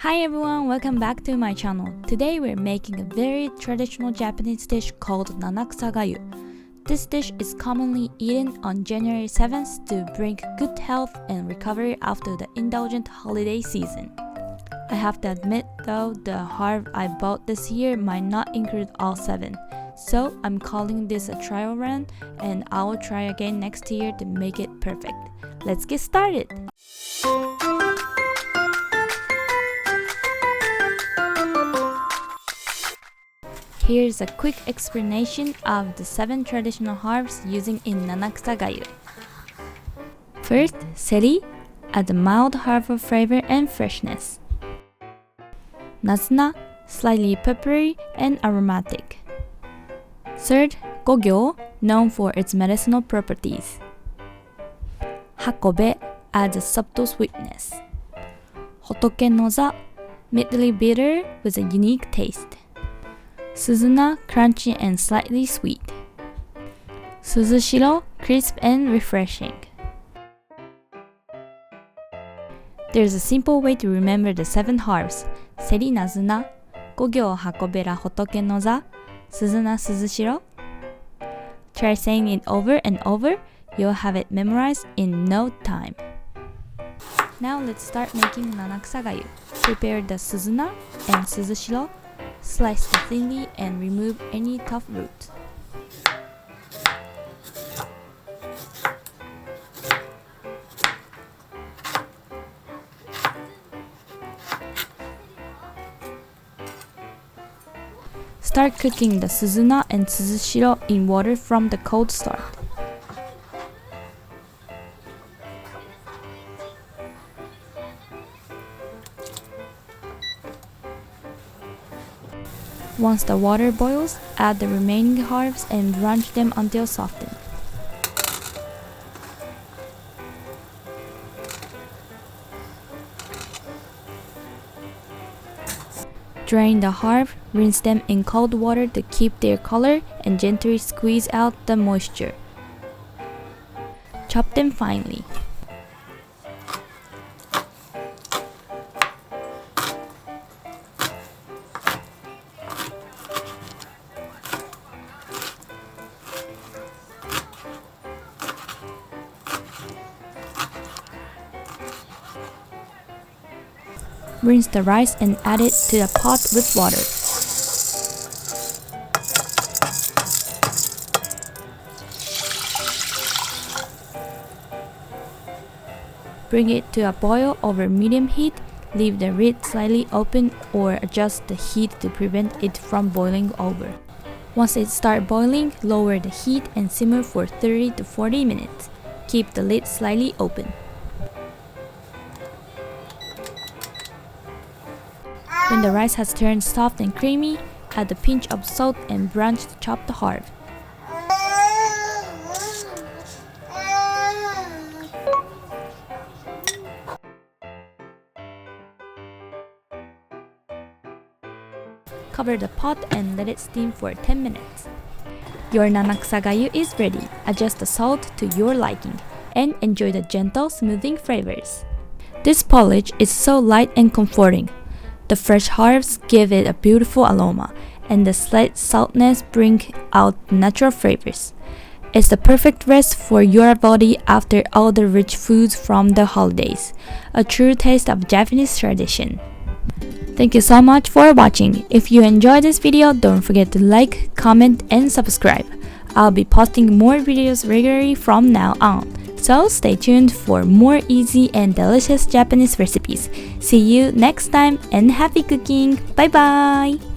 Hi everyone, welcome back to my channel. Today we're making a very traditional Japanese dish called Nanakusa-Gayu. This dish is commonly eaten on January 7th to bring good health and recovery after the indulgent holiday season. I have to admit though, the herb I bought this year might not include all 7. So I'm calling this a trial run and I will try again next year to make it perfect. Let's get started! Here's a quick explanation of the 7 traditional herbs using in Nanakusa-Gayu. First, Seri adds a mild herbal flavor and freshness. Nazuna, slightly peppery and aromatic. Third, Gogyou, known for its medicinal properties. Hakobera adds a subtle sweetness. Hotokenoza, mildly bitter with a unique taste. Suzuna, crunchy and slightly sweet. Suzushiro, crisp and refreshing. There's a simple way to remember the 7 herbs: Seri Nazuna, Gogyou Hakobera Hotokenoza, Suzuna Suzushiro. Try saying it over and over, you'll have it memorized in no time. Now let's start making Nanakusa-Gayu. Prepare the Suzuna and Suzushiro. Slice them thinly and remove any tough roots. Start cooking the Suzuna and Suzushiro in water from the cold start. Once the water boils, add the remaining herbs and blanch them until softened. Drain the herb, rinse them in cold water to keep their color and gently squeeze out the moisture. Chop them finely. Rinse the rice and add it to the pot with water. Bring it to a boil over medium heat. Leave the lid slightly open or adjust the heat to prevent it from boiling over. Once it starts boiling, lower the heat and simmer for 30 to 40 minutes. Keep the lid slightly open. When the rice has turned soft and creamy, add a pinch of salt and blanch the chopped herb. Cover the pot and let it steam for 10 minutes. Your Nanakusa-Gayu is ready. Adjust the salt to your liking and enjoy the gentle, smoothing flavors. This porridge is so light and comforting. The fresh herbs give it a beautiful aroma, and the slight saltness bring out natural flavors. It's the perfect rest for your body after all the rich foods from the holidays. A true taste of Japanese tradition. Thank you so much for watching. If you enjoyed this video, don't forget to like, comment, and subscribe. I'll be posting more videos regularly from now on. So stay tuned for more easy and delicious Japanese recipes. See you next time and happy cooking! Bye bye!